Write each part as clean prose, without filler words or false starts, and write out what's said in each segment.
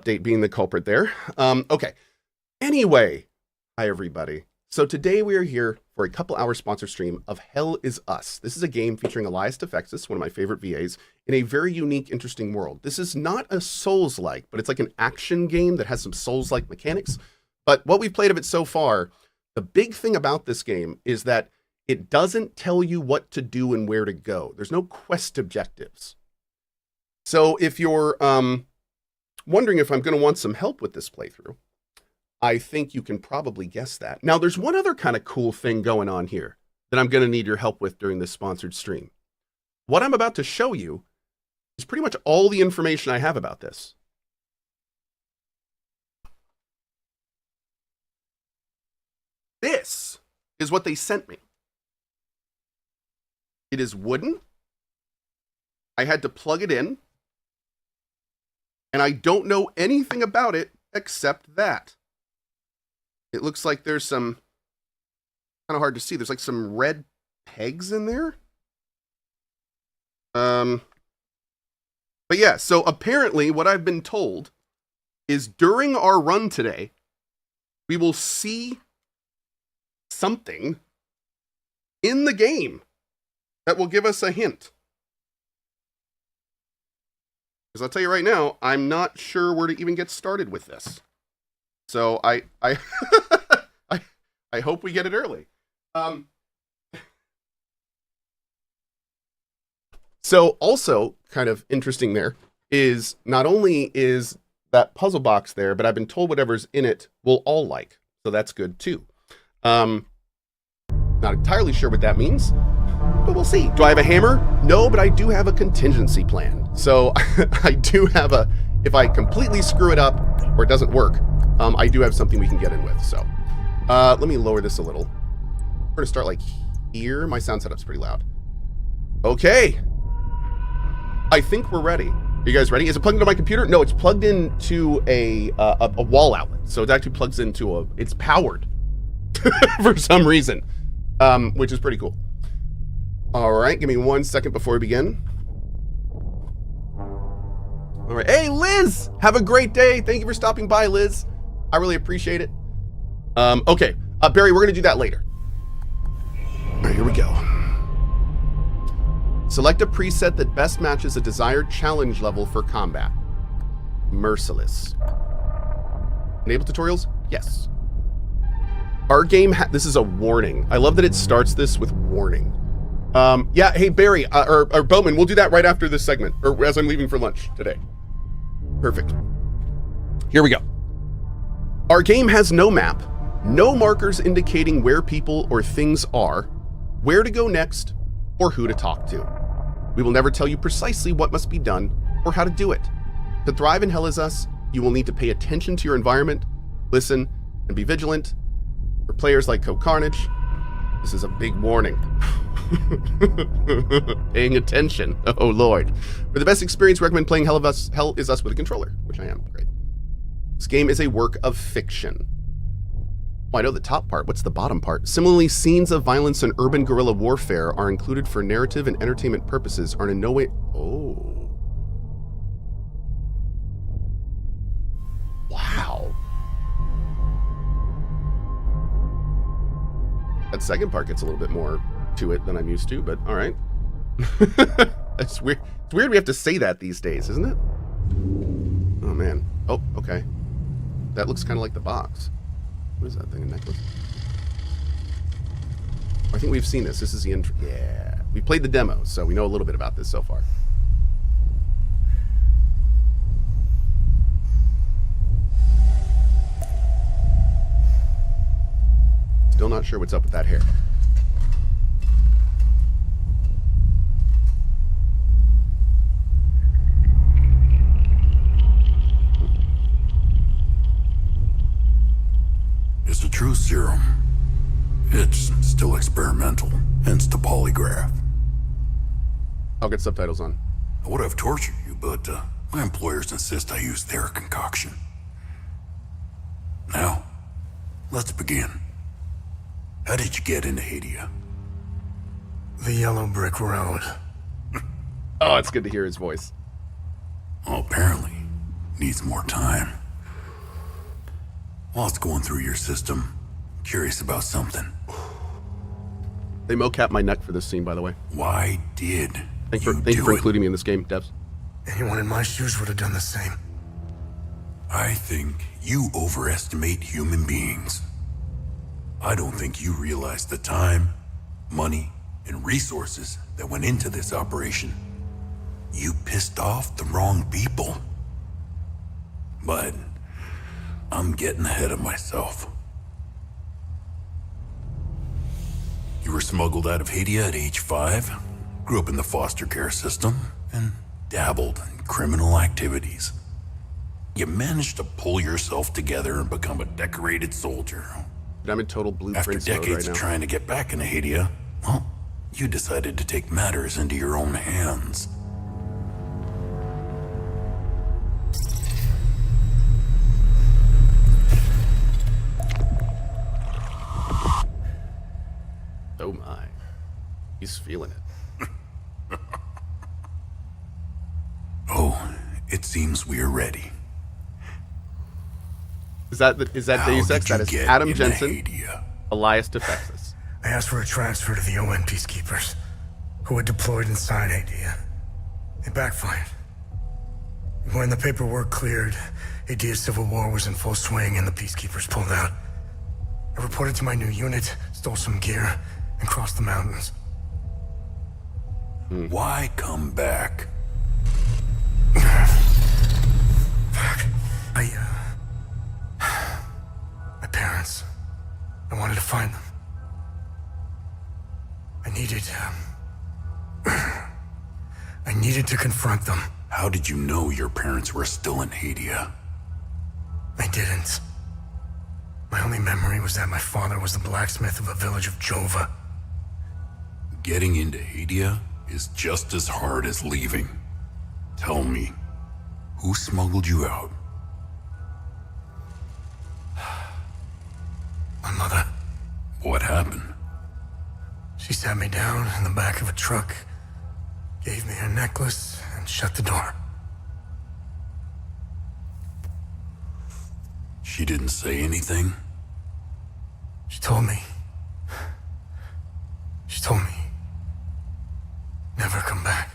Update being the culprit there. Okay. Anyway, hi everybody. So today we are here for a couple hour sponsor stream of Hell Is Us. This is a game featuring Elias Defexis, one of my favorite VAs, in a very unique, interesting world. This is not a Souls-like, but it's like an action game that has some Souls-like mechanics. But what we've played of it so far, the big thing about this game is that it doesn't tell you what to do and where to go. There's no quest objectives. So if you're wondering if I'm going to want some help with this playthrough, I think you can probably guess that. Now, there's one other kind of cool thing going on here that I'm going to need your help with during this sponsored stream. What I'm about to show you is pretty much all the information I have about this. This is what they sent me. It is wooden. I had to plug it in. And I don't know anything about it except that. It looks like there's some, kind of hard to see, there's like some red pegs in there. But yeah, so apparently what I've been told is during our run today, we will see something in the game that will give us a hint. Because I'll tell you right now, I'm not sure where to even get started with this. So I hope we get it early. So also kind of interesting there is not only is that puzzle box there, but I've been told whatever's in it we'll all like. So that's good too. Not entirely sure what that means, but we'll see. Do I have a hammer? No, but I do have a contingency plan. So I do have a, if I completely screw it up or it doesn't work, I do have something we can get in with. So let me lower this a little. We're gonna start like here. My sound setup's pretty loud. Okay. I think we're ready. Are you guys ready? Is it plugged into my computer? No, it's plugged into a wall outlet. So it actually plugs into it's powered for some reason, which is pretty cool. All right, give me 1 second before we begin. All right, hey Liz, have a great day. Thank you for stopping by, Liz. I really appreciate it. Okay, Barry, we're gonna do that later. All right, here we go. Select a preset that best matches a desired challenge level for combat. Merciless. Enable tutorials? Yes. Our game, this is a warning. I love that it starts this with warning. Yeah, hey Barry, or Bowman, we'll do that right after this segment, or as I'm leaving for lunch today. Perfect. Here we go. Our game has no map, no markers indicating where people or things are, where to go next, or who to talk to. We will never tell you precisely what must be done or how to do it. To thrive in Hell Is Us, you will need to pay attention to your environment, listen, and be vigilant. For players like CohhCarnage, this is a big warning. Paying attention. Oh Lord. For the best experience, recommend playing Hell Is Us with a controller, which I am. Great. This game is a work of fiction. Oh, I know the top part. What's the bottom part? Similarly, scenes of violence and urban guerrilla warfare are included for narrative and entertainment purposes, are in no way... Oh. Wow. That second part gets a little bit more to it than I'm used to, but all right. That's weird. It's weird we have to say that these days, isn't it? Oh man. Oh, okay. That looks kind of like the box. What is that thing? A necklace? I think we've seen this. This is the intro. Yeah. We played the demo, so we know a little bit about this so far. Still not sure what's up with that hair. It's a true serum. It's still experimental, hence the polygraph. I'll get subtitles on. I would have tortured you, but my employers insist I use their concoction. Now, let's begin. How did you get into Hadia? The yellow brick road. Oh, it's good to hear his voice. Well, apparently, needs more time. Whilst going through your system, curious about something. They mocap my neck for this scene, by the way. Why did Thank you for including me in this game, devs. Anyone in my shoes would have done the same. I think you overestimate human beings. I don't think you realize the time, money, and resources that went into this operation. You pissed off the wrong people. But I'm getting ahead of myself. You were smuggled out of Haiti at age 5, grew up in the foster care system, and dabbled in criminal activities. You managed to pull yourself together and become a decorated soldier. I'm in total After blueprints mode decades right of now. trying to get back into Haiti, well, you decided to take matters into your own hands. Oh my. He's feeling it. Oh, it seems we are ready. Is that Deus Ex? How That did is you get Adam into Jensen, Haiti? Elias Defexis. I asked for a transfer to the UN peacekeepers, who had deployed inside Haiti. It backfired. When the paperwork cleared, Haiti's civil war was in full swing and the peacekeepers pulled out. I reported to my new unit, stole some gear, and crossed the mountains. Why come back? My parents. I wanted to find them. I needed to confront them. How did you know your parents were still in Haiti? I didn't. My only memory was that my father was the blacksmith of a village of Jova. Getting into Haiti is just as hard as leaving. Tell me, who smuggled you out? My mother. What happened? She sat me down in the back of a truck, gave me her necklace, and shut the door. She didn't say anything? She told me, never come back.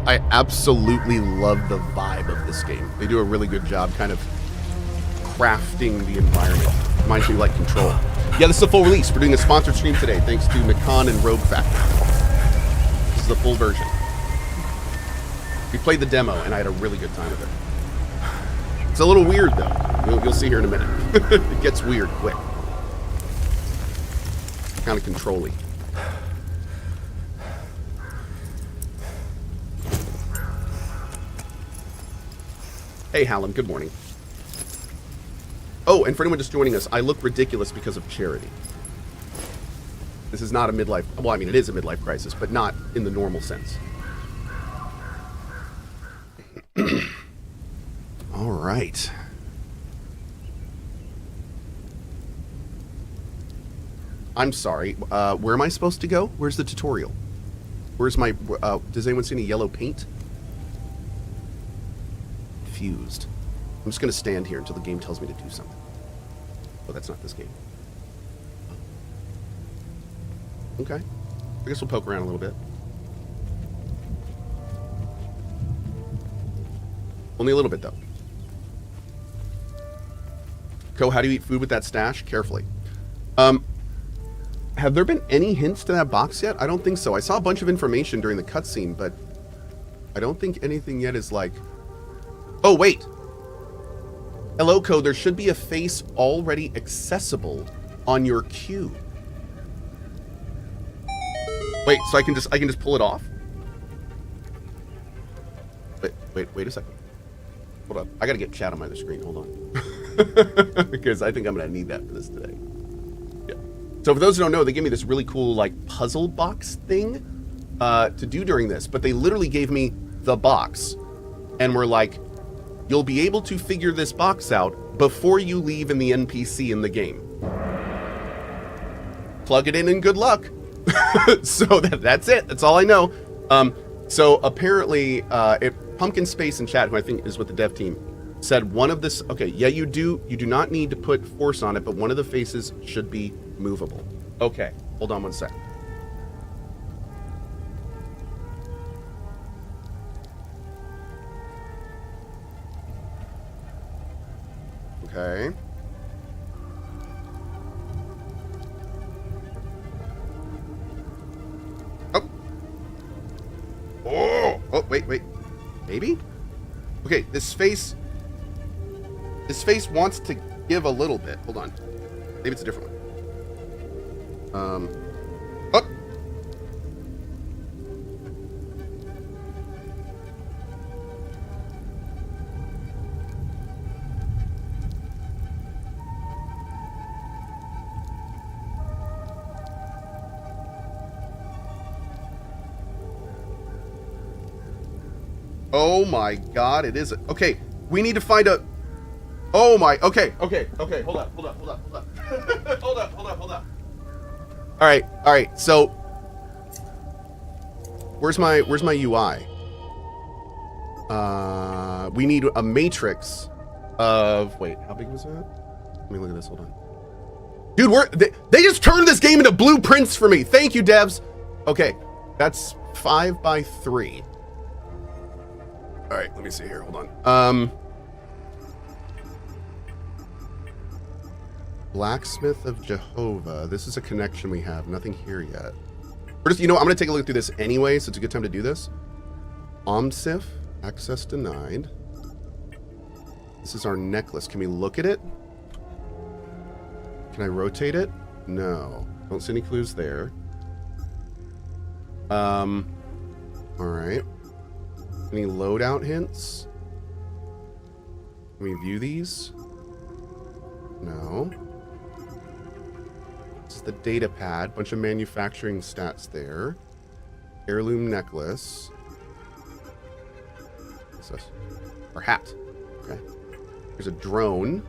I absolutely love the vibe of this game. They do a really good job kind of crafting the environment. Reminds me like Control. Yeah, this is a full release. We're doing a sponsored stream today, thanks to Nacon and Rogue Factor. This is the full version. We played the demo, and I had a really good time with it. It's a little weird, though. You'll see here in a minute. It gets weird quick. Kind of control-y. Hey, Hallam, good morning. Oh, and for anyone just joining us, I look ridiculous because of charity. This is not a midlife... Well, I mean, it is a midlife crisis, but not in the normal sense. All right. I'm sorry. Where am I supposed to go? Where's the tutorial? Where's my... does anyone see any yellow paint? Fused. I'm just going to stand here until the game tells me to do something. Oh, that's not this game. Okay. I guess we'll poke around a little bit. Only a little bit, though. Cohh, how do you eat food with that stash? Carefully. Have there been any hints to that box yet? I don't think so. I saw a bunch of information during the cutscene, but I don't think anything yet is like... Oh, wait. Hello, Cohh. There should be a face already accessible on your queue. Wait, so I can just pull it off? Wait a second. Hold up. I gotta get chat on my other screen. Hold on. Because I think I'm gonna need that for this today. Yeah. So for those who don't know, they gave me this really cool like puzzle box thing to do during this, but they literally gave me the box and were like, you'll be able to figure this box out before you leave in the NPC in the game. Plug it in and good luck. So that's it. That's all I know. So apparently, Pumpkin Space in chat, who I think is with the dev team, said one of this. Okay, yeah, you do not need to put force on it, but one of the faces should be movable. Okay, hold on one sec. Okay. Oh, wait. Maybe? Okay, this face wants to give a little bit. Hold on. Maybe it's a different one. Oh. Oh my God, it is. Okay, we need to find a. Oh my. Okay. Hold up. Hold up. All right. So, where's my UI? We need a matrix of. Wait, how big was that? Let me look at this. Hold on. Dude, they just turned this game into blueprints for me. Thank you, devs. Okay, that's 5 by 3. All right, let me see here. Hold on. Blacksmith of Jehovah. This is a connection we have. Nothing here yet. We're just, I'm going to take a look through this anyway, so it's a good time to do this. Omsif, access denied. This is our necklace. Can we look at it? Can I rotate it? No. Don't see any clues there. All right. Any loadout hints? Can we view these? No. This is the data pad. Bunch of manufacturing stats there. Heirloom necklace. What's this? Or hat. Okay. There's a drone.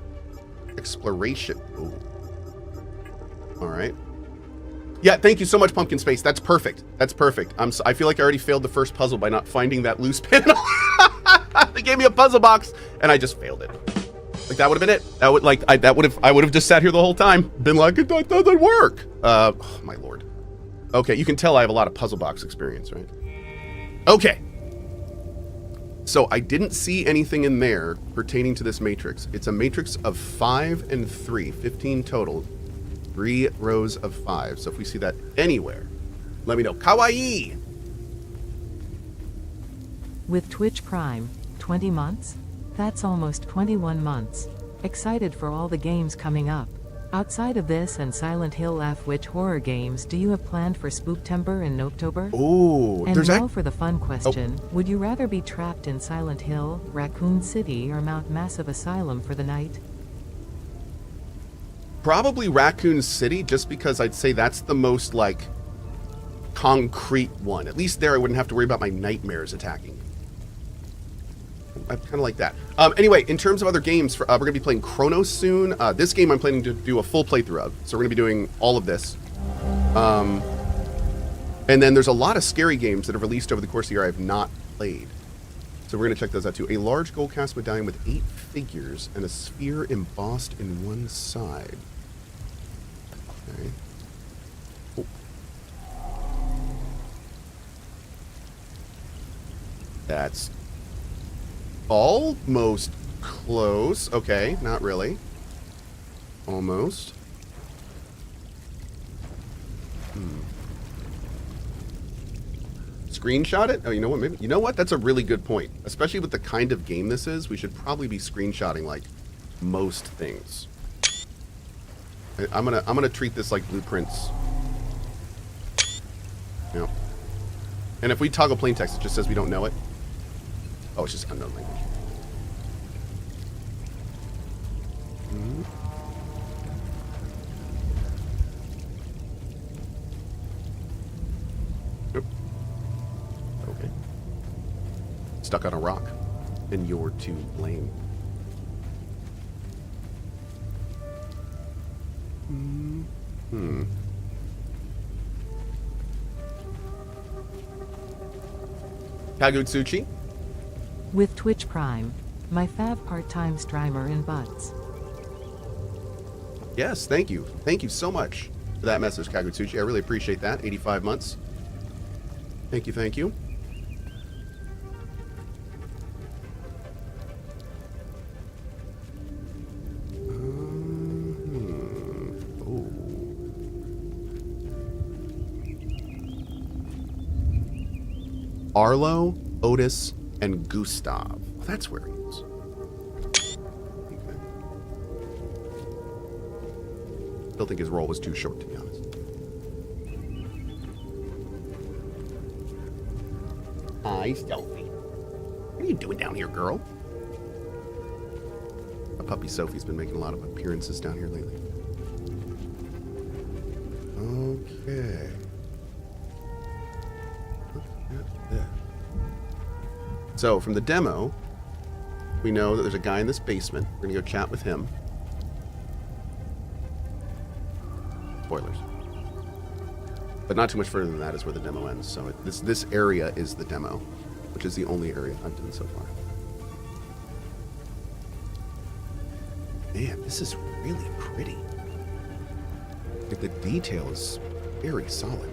Exploration. Ooh. All right. Yeah, thank you so much, Pumpkin Space. That's perfect. That's perfect. I feel like I already failed the first puzzle by not finding that loose panel. They gave me a puzzle box, and I just failed it. Like that would have been it. I would have just sat here the whole time, been like, it doesn't work. Oh my lord. Okay, you can tell I have a lot of puzzle box experience, right? Okay. So I didn't see anything in there pertaining to this matrix. It's a matrix of 5 and 3, 15 total. 3 rows of 5. So if we see that anywhere, let me know. Kawaii! With Twitch Prime, 20 months? That's almost 21 months. Excited for all the games coming up. Outside of this and Silent Hill F, which horror games do you have planned for Spooktember in October? Oh, and now for the fun question. Oh. Would you rather be trapped in Silent Hill, Raccoon City, or Mount Massive Asylum for the night? Probably Raccoon City, just because I'd say that's the most, like, concrete one. At least there I wouldn't have to worry about my nightmares attacking. I kind of like that. Anyway, in terms of other games, we're going to be playing Chronos soon. This game I'm planning to do a full playthrough of. So we're going to be doing all of this. And then there's a lot of scary games that have released over the course of the year I have not played. So we're going to check those out too. A large gold cast medallion with 8 figures and a sphere embossed in one side. Okay. Oh. That's almost close. Okay, not really. Almost. Screenshot it? Oh, you know what? Maybe, you know what? That's a really good point. Especially with the kind of game this is, we should probably be screenshotting like most things. I'm gonna treat this like blueprints. Yeah. And if we toggle plain text, it just says we don't know it. Oh, it's just unknown language. Nope. Okay. Stuck on a rock. And you're to blame. Kagutsuchi? With Twitch Prime, my fav part-time streamer in butts. Yes, thank you. Thank you so much for that message, Kagutsuchi. I really appreciate that. 85 months. Thank you, thank you. Arlo, Otis, and Gustav. Well, that's where he is. Okay. Still think his role was too short, to be honest. Hi, Sophie. What are you doing down here, girl? My puppy Sophie's been making a lot of appearances down here lately. Okay. So, from the demo, we know that there's a guy in this basement. We're going to go chat with him. Spoilers. But not too much further than that is where the demo ends. So, this area is the demo, which is the only area I've done so far. Man, this is really pretty. The detail is very solid.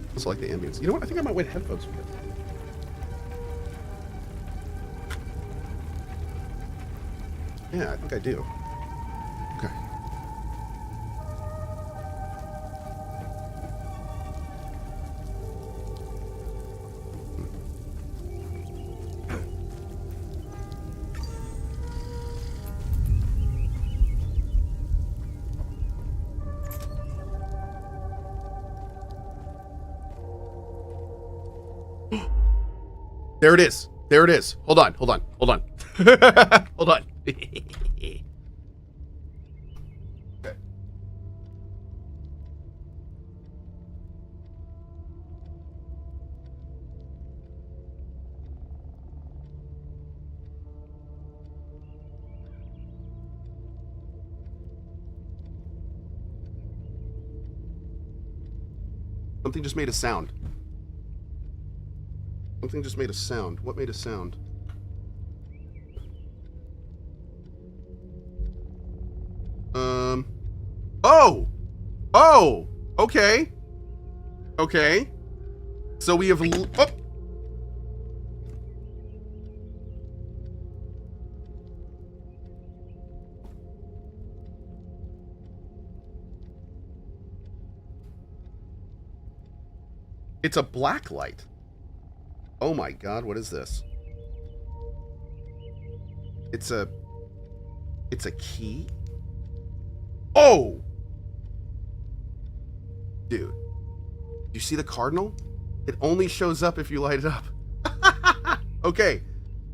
I also like the ambience. You know what? I think I might wear headphones for this. Yeah, I think I do. Okay. There it is. There it is. Hold on. Hold on. Hold on. Hold on. Okay. Something just made a sound. Something just made a sound. What made a sound? Oh! Oh! Okay. Okay. So we have... Oh! It's a black light. Oh my god, what is this? It's a key? Oh! Dude. You see the cardinal? It only shows up if you light it up. Okay.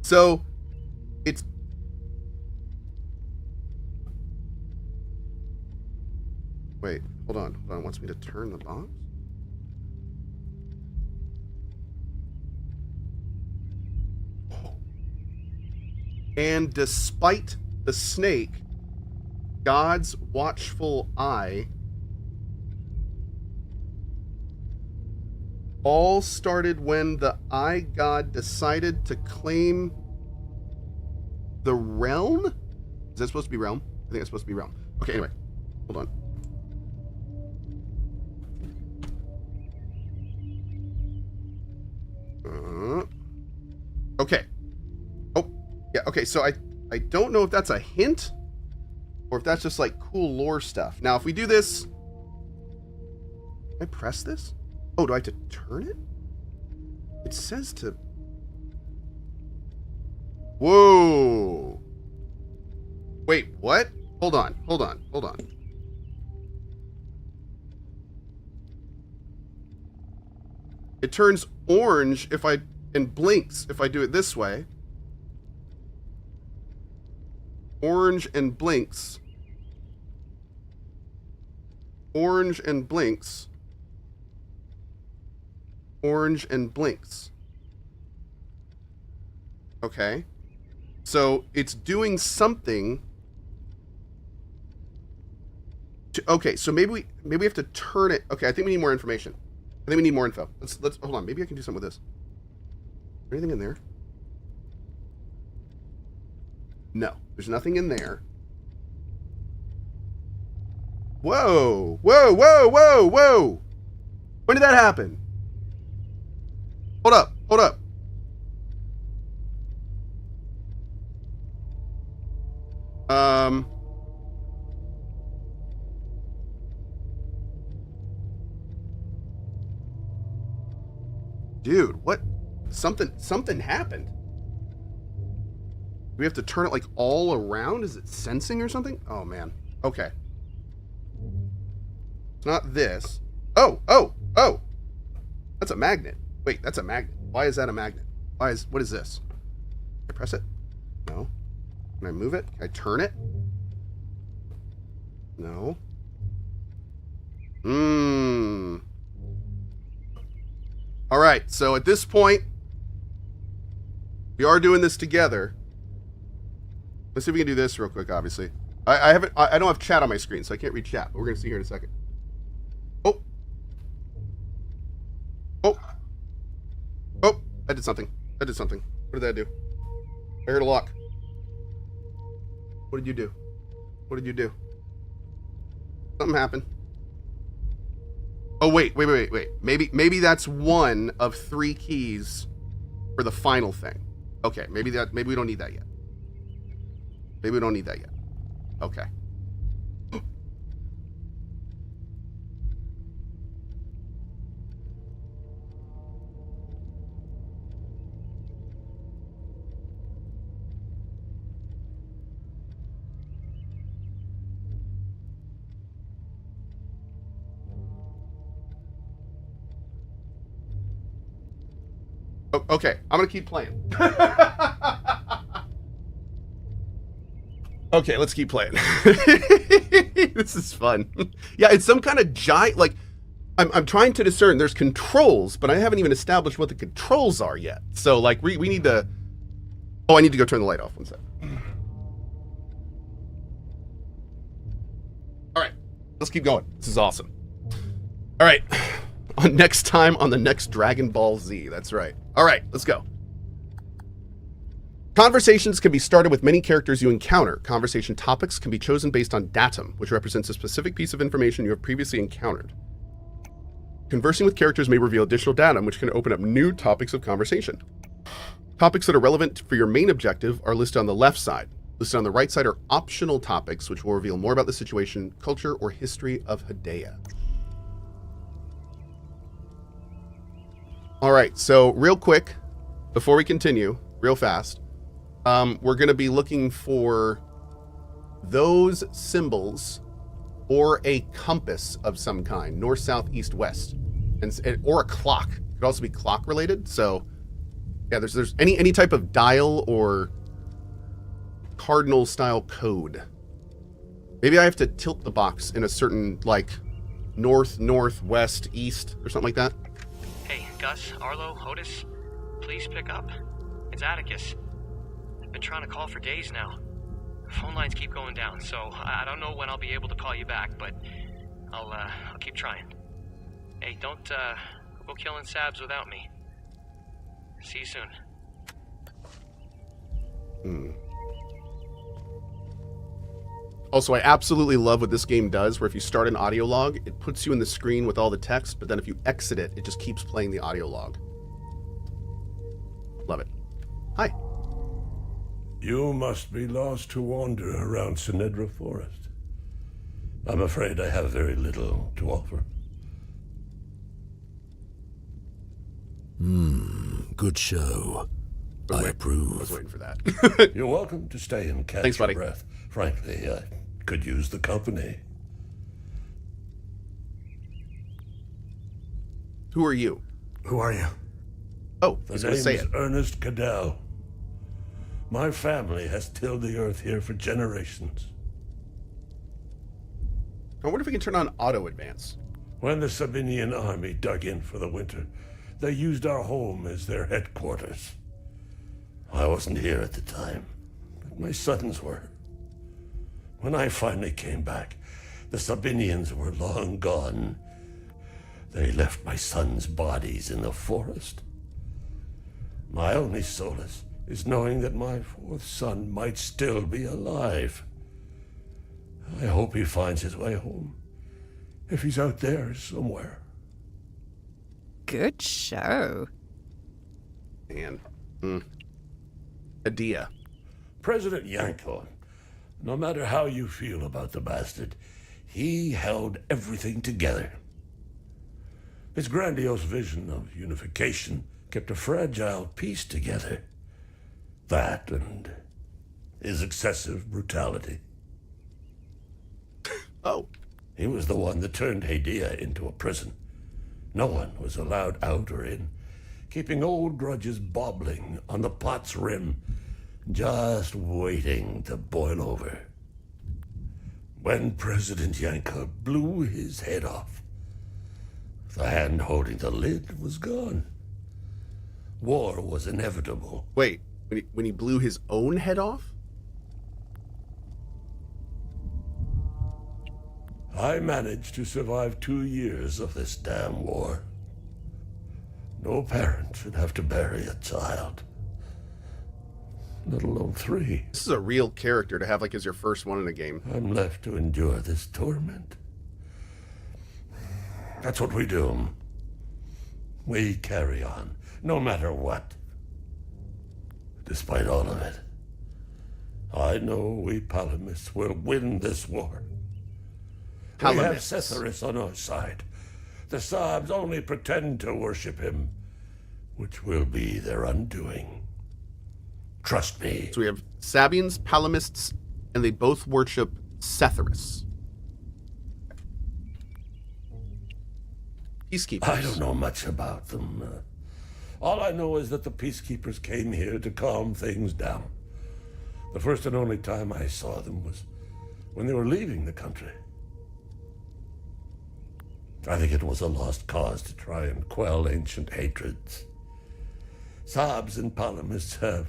So, it's... Wait, hold on. Hold on. It wants me to turn the box? And despite the snake, God's watchful eye all started when the eye god decided to claim the realm? Is that supposed to be realm? I think it's supposed to be realm. Okay, anyway. Hold on. Okay. Yeah, okay, so I don't know if that's a hint or if that's just like cool lore stuff. Now, if we do this, can I press this? Oh, do I have to turn it? It says to... Whoa. Wait, what? Hold on. It turns orange and blinks if I do it this way. Orange and blinks. Orange and blinks. Orange and blinks. Okay. So it's doing something. Okay, so maybe we have to turn it. Okay, I think we need more information. I think we need more info. Let's hold on. Maybe I can do something with this. Anything in there? No, there's nothing in there. Whoa, whoa, whoa, whoa, whoa. When did that happen? Hold up, hold up. Dude, what? Something happened. Do we have to turn it like all around? Is it sensing or something? Oh man. Okay. It's not this. Oh. That's a magnet. Wait, that's a magnet. Why is that a magnet? What is this? Can I press it? No. Can I move it? Can I turn it? No. All right, so at this point, we are doing this together. Let's see if we can do this real quick, obviously. I don't have chat on my screen, so I can't read chat, but we're going to see here in a second. Oh, I did something. What did that do? I heard a lock. What did you do? Something happened. Oh, wait. Maybe that's one of 3 keys for the final thing. Okay, maybe we don't need that yet. Okay. Okay, I'm gonna keep playing. Okay, let's keep playing. This is fun. Yeah, it's some kind of giant, like, I'm trying to discern. There's controls, but I haven't even established what the controls are yet. So, like, we need to... Oh, I need to go turn the light off. One sec. All right, let's keep going. This is awesome. All right, next time on the next Dragon Ball Z. That's right. All right, let's go. Conversations can be started with many characters you encounter. Conversation topics can be chosen based on datum, which represents a specific piece of information you have previously encountered. Conversing with characters may reveal additional datum, which can open up new topics of conversation. Topics that are relevant for your main objective are listed on the left side. Listed on the right side are optional topics, which will reveal more about the situation, culture, or history of Hedaya. All right, so real quick, before we continue, real fast, we're going to be looking for those symbols or a compass of some kind, north, south, east, west, or a clock. It could also be clock related. So, yeah, there's any type of dial or cardinal style code. Maybe I have to tilt the box in a certain, like, north, west, east, or something like that. Hey, Gus, Arlo, Otis, please pick up. It's Atticus. I've been trying to call for days now. Phone lines keep going down, so I don't know when I'll be able to call you back, but I'll keep trying. Hey, don't go killing Sabs without me. See you soon. Also, I absolutely love what this game does, where if you start an audio log, it puts you in the screen with all the text, but then if you exit it, it just keeps playing the audio log. Love it. Hi. You must be lost to wander around Senedra Forest. I'm afraid I have very little to offer. Good show. I approve. I was waiting for that. You're welcome to stay and catch Thanks, your buddy. breath. Frankly, I could use the company. Who are you? Who are you? Oh, The he's name going to say is it. Ernest Caddell. My family has tilled the earth here for generations. I wonder if we can turn on auto advance. When the Sabinian army dug in for the winter, they used our home as their headquarters. I wasn't here at the time, but my sons were. When I finally came back, the Sabinians were long gone. They left my sons' bodies in the forest. My only solace is knowing that my fourth son might still be alive. I hope he finds his way home, if he's out there somewhere. Good show. Man. Idea. President Nacon, no matter how you feel about the bastard, he held everything together. His grandiose vision of unification kept a fragile peace together. That and his excessive brutality. Oh. He was the one that turned Hadia into a prison. No one was allowed out or in, keeping old grudges bobbling on the pot's rim, just waiting to boil over. When President Yanka blew his head off, the hand holding the lid was gone. War was inevitable. Wait, when he blew his own head off? I managed to survive 2 years of this damn war. No parent should have to bury a child, let alone 3. This is a real character to have like as your first one in a game. I'm left to endure this torment. That's what we do. We carry on, no matter what. Despite all of it, I know we Palamists will win this war. We have Setharus on our side. The Sabs only pretend to worship him, which will be their undoing. Trust me. So we have Sabians, Palamists, and they both worship Setharus. Peacekeepers. I don't know much about them. All I know is that the Peacekeepers came here to calm things down. The first and only time I saw them was when they were leaving the country. I think it was a lost cause to try and quell ancient hatreds. Sabs and Palamists have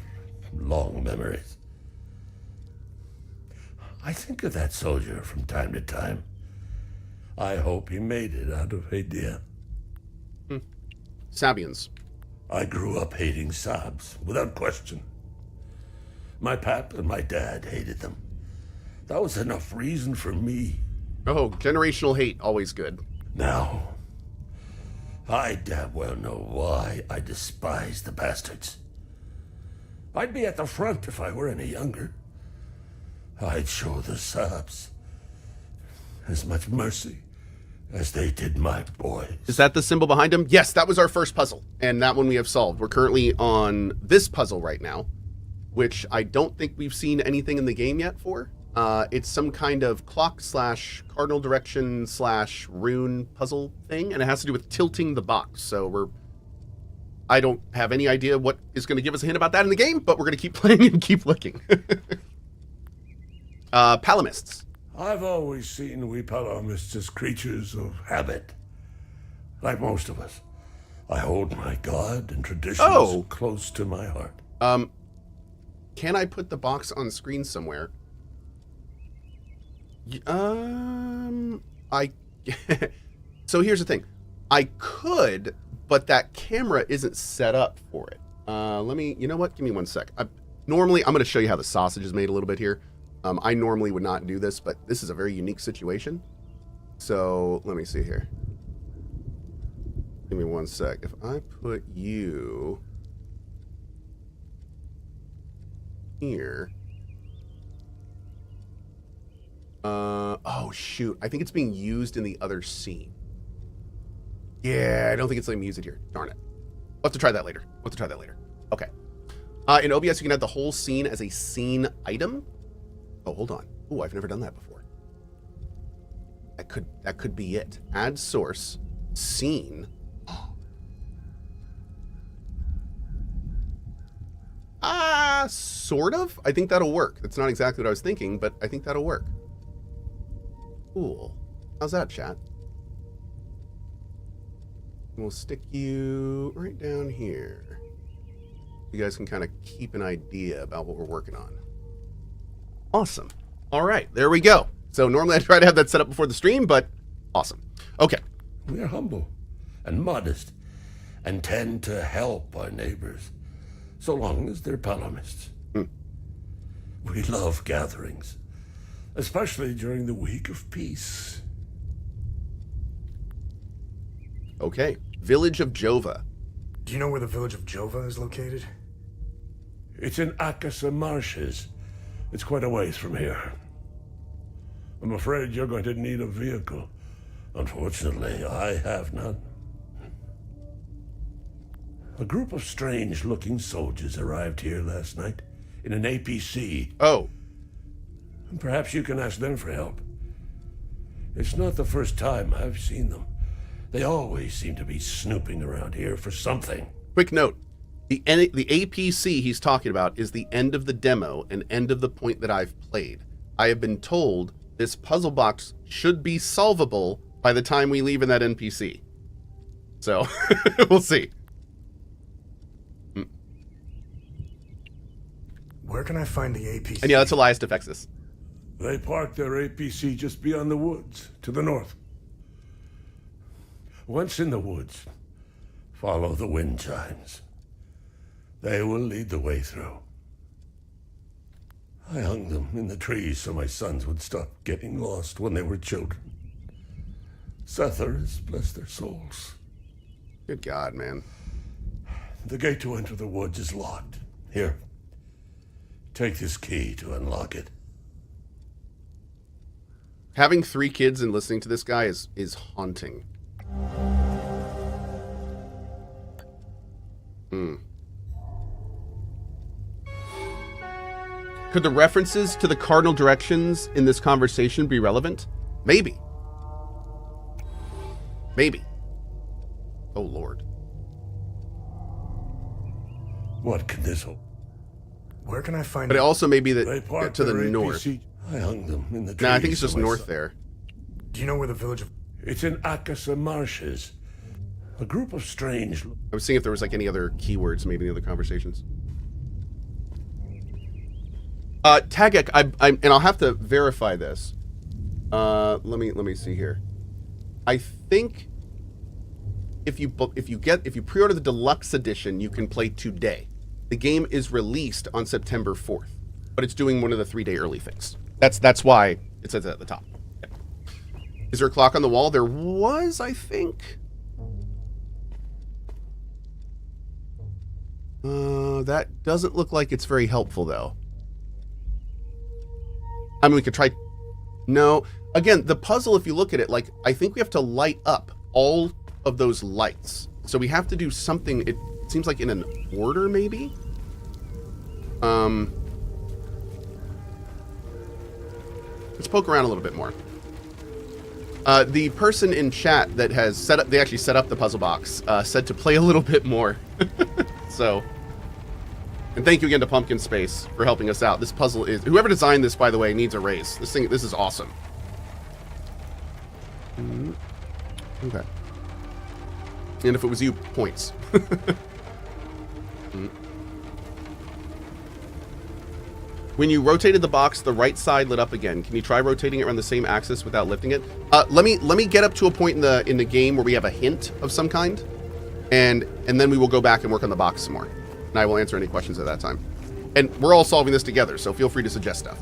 long memories. I think of that soldier from time to time. I hope he made it out of Hadia. Sabians. I grew up hating Sabs, without question. My pap and my dad hated them. That was enough reason for me. Oh, generational hate, always good. Now, I damn well know why I despise the bastards. I'd be at the front if I were any younger. I'd show the Sabs as much mercy as they did my boys. Is that the symbol behind him? Yes, that was our first puzzle, and that one we have solved. We're currently on this puzzle right now, which I don't think we've seen anything in the game yet for. It's some kind of clock / cardinal direction / rune puzzle thing, and it has to do with tilting the box. So I don't have any idea what is going to give us a hint about that in the game, but we're going to keep playing and keep looking. Palamists. I've always seen we Palamists as creatures of habit. Like most of us. I hold my God and traditions close to my heart. Can I put the box on screen somewhere? So here's the thing. I could, but that camera isn't set up for it. You know what? Give me 1 sec. Normally, I'm going to show you how the sausage is made a little bit here. I normally would not do this, but this is a very unique situation. So let me see here. Give me 1 sec. If I put you here. Oh shoot. I think it's being used in the other scene. Yeah, I don't think it's letting me use it here. Darn it. We'll have to try that later. Okay. In OBS, you can add the whole scene as a scene item. Oh, hold on. Oh, I've never done that before. That could be it. Add source, scene. Sort of. I think that'll work. That's not exactly what I was thinking, but I think that'll work. Cool. How's that, chat? We'll stick you right down here. You guys can kind of keep an idea about what we're working on. Awesome. All right, there we go. So normally I try to have that set up before the stream, but awesome. Okay. We're humble and modest and tend to help our neighbors, so long as they're palomists. We love gatherings, especially during the week of peace. Okay. Village of Jova. Do you know where the village of Jova is located? It's in Akasa Marshes. It's quite a ways from here. I'm afraid you're going to need a vehicle. Unfortunately, I have none. A group of strange-looking soldiers arrived here last night in an APC. Oh. Perhaps you can ask them for help. It's not the first time I've seen them. They always seem to be snooping around here for something. Quick note. The APC he's talking about is the end of the demo and end of the point that I've played. I have been told this puzzle box should be solvable by the time we leave in that NPC. So, we'll see. Where can I find the APC? And yeah, that's Elias Defexis. They parked their APC just beyond the woods, to the north. Once in the woods, follow the wind chimes. They will lead the way through. I hung them in the trees so my sons would stop getting lost when they were children. Sether, bless their souls. Good God, man. The gate to enter the woods is locked. Here, take this key to unlock it. Having 3 kids and listening to this guy is haunting. Could the references to the cardinal directions in this conversation be relevant? Maybe. Maybe. Oh, Lord. What can this hold? Where can I find But it also may be They that parked to the their north. APC. I hung them in the trees. No, I think it's just so my north son- there. Do you know where the village of... It's in Akasa Marshes. A group of strange... I was seeing if there was like any other keywords, maybe in the other conversations. Tagak, and I'll have to verify this. Let me see here. I think if you pre-order the deluxe edition, you can play today. The game is released on September 4th, but it's doing one of the 3-day early things. That's why it says it at the top. Yeah. Is there a clock on the wall? There was, I think. That doesn't look like it's very helpful, though. I mean, we could try... No. Again, the puzzle, if you look at it, like, I think we have to light up all of those lights. So we have to do something, it seems like in an order, maybe? Let's poke around a little bit more. The person in chat that has set up, they actually set up the puzzle box, said to play a little bit more. So... And thank you again to Pumpkin Space for helping us out. This puzzle is... Whoever designed this, by the way, needs a raise. This is awesome. Okay. And if it was you, points. When you rotated the box, the right side lit up again. Can you try rotating it around the same axis without lifting it? Let me get up to a point in the game where we have a hint of some kind, and then we will go back and work on the box some more. And I will answer any questions at that time. And we're all solving this together, so feel free to suggest stuff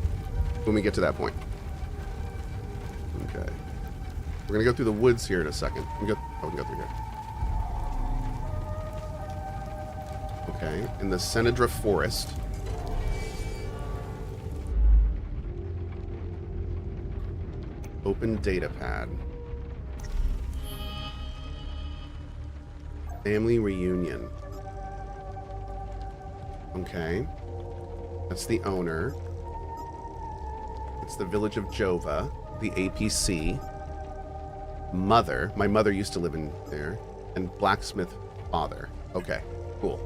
when we get to that point. Okay. We're going to go through the woods here in a second. We can go through here. Okay, in the Senedra Forest. Open data pad. Family reunion. Okay. That's the owner. It's the village of Jova. The APC. Mother. My mother used to live in there. And blacksmith father. Okay. Cool.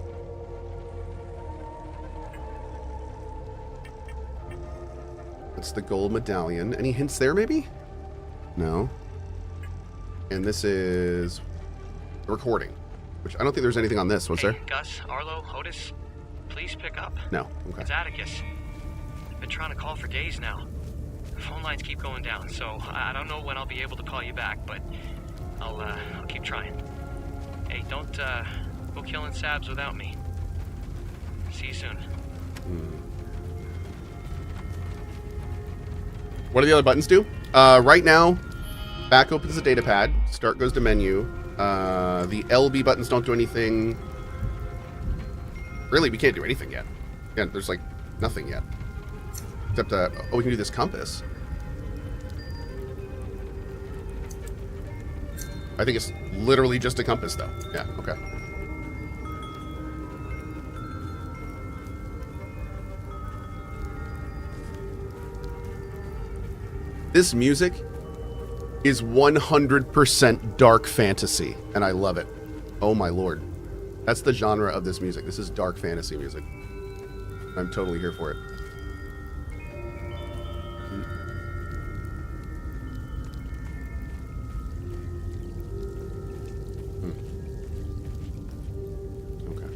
That's the gold medallion. Any hints there, maybe? No. And this is the recording. Which I don't think there's anything on this, was there? Gus, Arlo, Otis, Please pick up. No. Okay. It's Atticus. I've been trying to call for days now. The phone lines keep going down, so I don't know when I'll be able to call you back, but I'll keep trying. Hey, don't go killing Sabs without me. See you soon. What do the other buttons do? Right now, back opens the data pad. Start goes to menu. The LB buttons don't do anything. Really, we can't do anything yet. Yeah, there's like nothing yet. Except, oh, we can do this compass. I think it's literally just a compass, though. Yeah, okay. This music is 100% dark fantasy, and I love it. Oh my lord. That's the genre of this music. This is dark fantasy music. I'm totally here for it. Okay.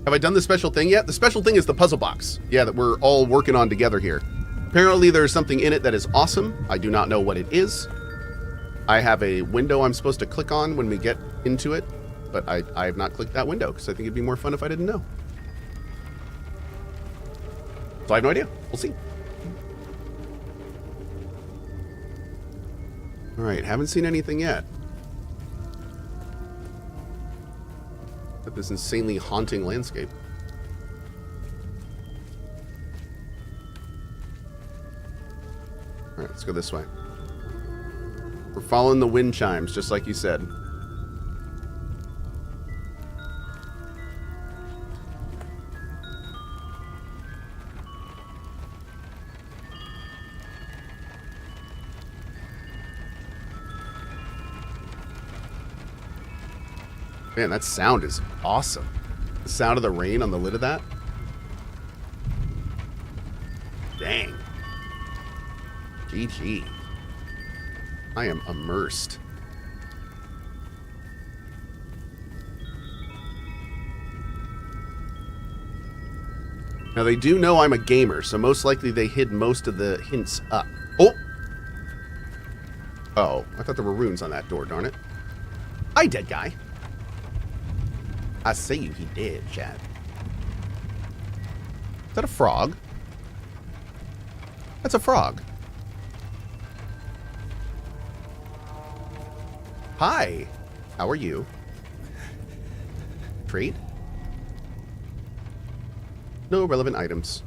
Have I done the special thing yet? The special thing is the puzzle box. Yeah, that we're all working on together here. Apparently there's something in it that is awesome. I do not know what it is. I have a window I'm supposed to click on when we get into it, but I have not clicked that window because I think it'd be more fun if I didn't know. So I have no idea. We'll see. All right, haven't seen anything yet. But this insanely haunting landscape. All right, let's go this way. We're following the wind chimes, just like you said. Man, that sound is awesome. The sound of the rain on the lid of that. Dang. GG. I am immersed. Now they do know I'm a gamer, so most likely they hid most of the hints up. Oh! Oh, I thought there were runes on that door, darn it. Hi, dead guy. I see you, he did, Chad. Is that a frog? That's a frog. Hi. How are you? Trade? No relevant items.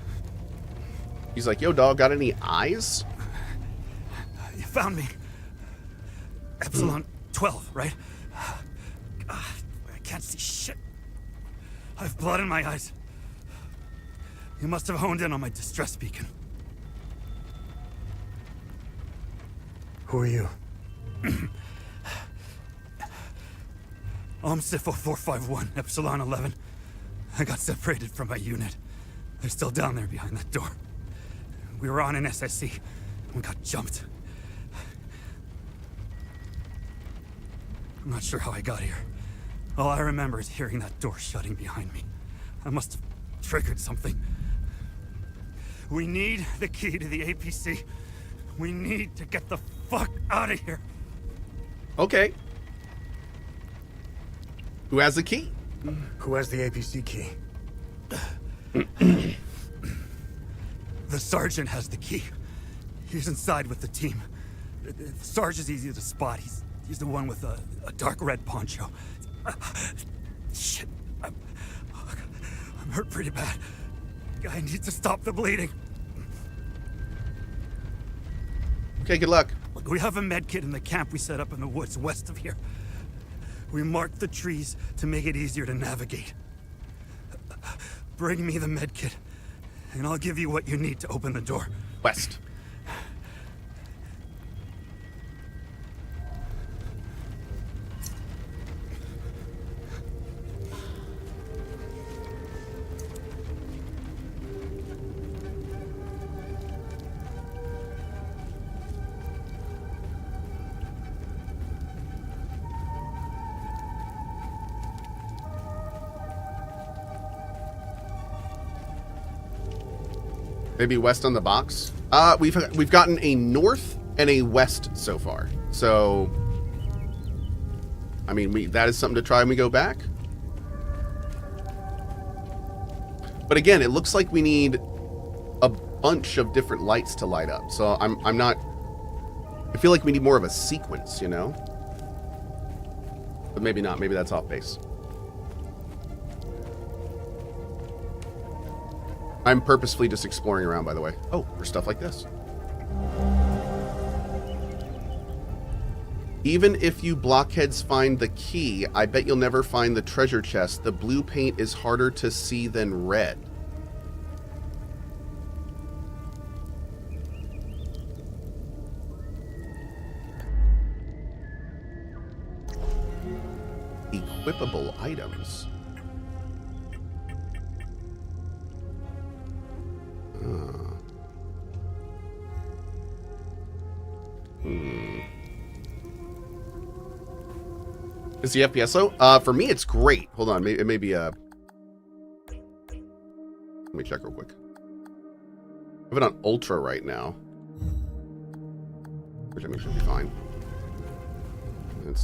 He's like, yo, dog, got any eyes? You found me. Epsilon 12, right? I can't see shit. I have blood in my eyes. You must have honed in on my distress beacon. Who are you? I'm Sifo 451, Epsilon 11. I got separated from my unit. They're still down there behind that door. We were on an SSC. We got jumped. I'm not sure how I got here. All I remember is hearing that door shutting behind me. I must have triggered something. We need the key to the APC. We need to get the fuck out of here. Okay. Who has the key? Who has the APC key? The sergeant has the key. He's inside with the team. The sergeant's easy to spot. He's the one with a dark red poncho. Shit. I'm hurt pretty bad. I need to stop the bleeding. Okay, good luck. Look, we have a med kit in the camp we set up in the woods west of here. We marked the trees to make it easier to navigate. Bring me the med kit, and I'll give you what you need to open the door. West. Maybe west on the box. We've gotten a north and a west so far. So, I mean, that is something to try when we go back. But again, it looks like we need a bunch of different lights to light up. So I'm not. I feel like we need more of a sequence, you know. But maybe not. Maybe that's off base. I'm purposefully just exploring around, by the way. Oh, for stuff like this. Even if you blockheads find the key, I bet you'll never find the treasure chest. The blue paint is harder to see than red. Equipable items. Is the FPS low? For me, it's great. Hold on, maybe let me check real quick. I have it on ultra right now, which I mean should be fine. It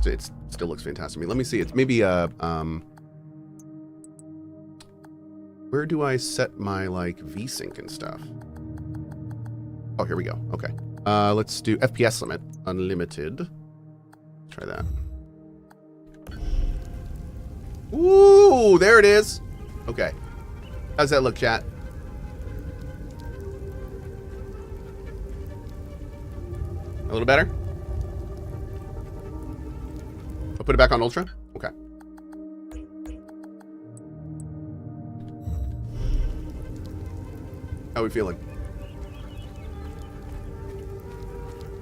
still looks fantastic to me. Let me see. It's maybe where do I set my like VSync and stuff? Oh, here we go. Okay. Let's do FPS limit unlimited. Let's try that. Ooh, there it is. Okay. How's that look, chat? A little better? I'll put it back on ultra? Okay. How are we feeling?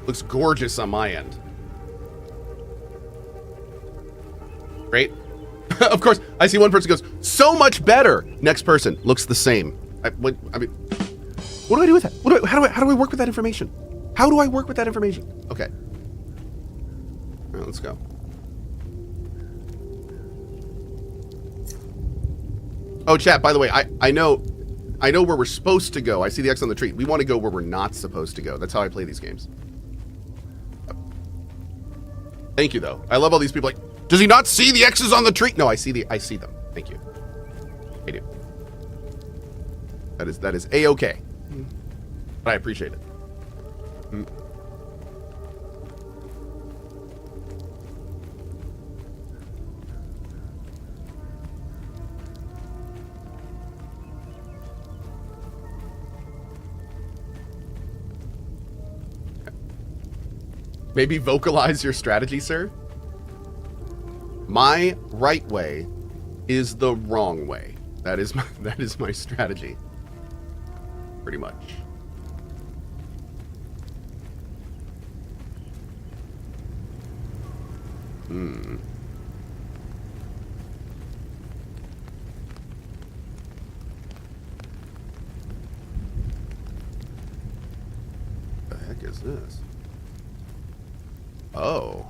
Looks gorgeous on my end. Great. Of course, I see one person goes, so much better. Next person looks the same. I mean, what do I do with that? How do I work with that information? How do I work with that information? Okay. All right, let's go. Oh, chat, by the way, I know where we're supposed to go. I see the X on the tree. We want to go where we're not supposed to go. That's how I play these games. Thank you, though. I love all these people like, does he not see the X's on the tree? No, I see them. Thank you. I do. That is A-okay. But I appreciate it. Maybe vocalize your strategy, sir. My right way is the wrong way. That is my strategy. Pretty much. The heck is this? Oh.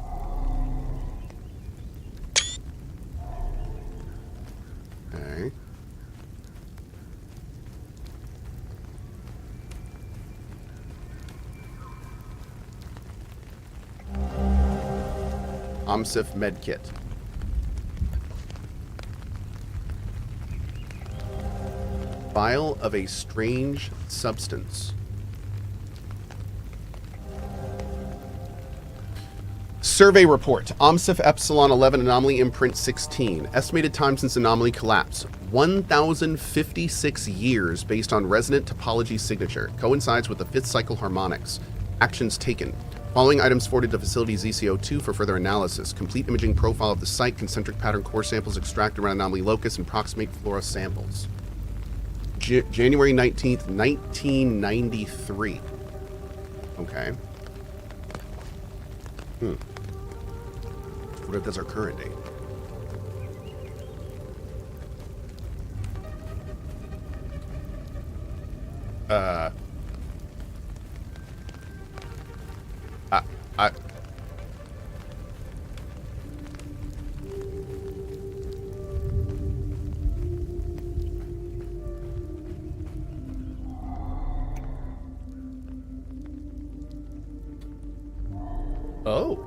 Okay. OMSIF medkit. Vial of a strange substance. Survey report. OMSIF Epsilon 11 anomaly imprint 16. Estimated time since anomaly collapse. 1,056 years based on resonant topology signature. Coincides with the 5th cycle harmonics. Actions taken. Following items forwarded to facility ZCO2 for further analysis. Complete imaging profile of the site. Concentric pattern core samples extracted around anomaly locus and proximate flora samples. January 19th, 1993. Okay. What if that's our current date? Oh.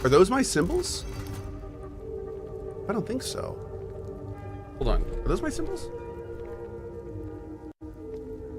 Are those my symbols? I don't think so. Hold on. Are those my symbols?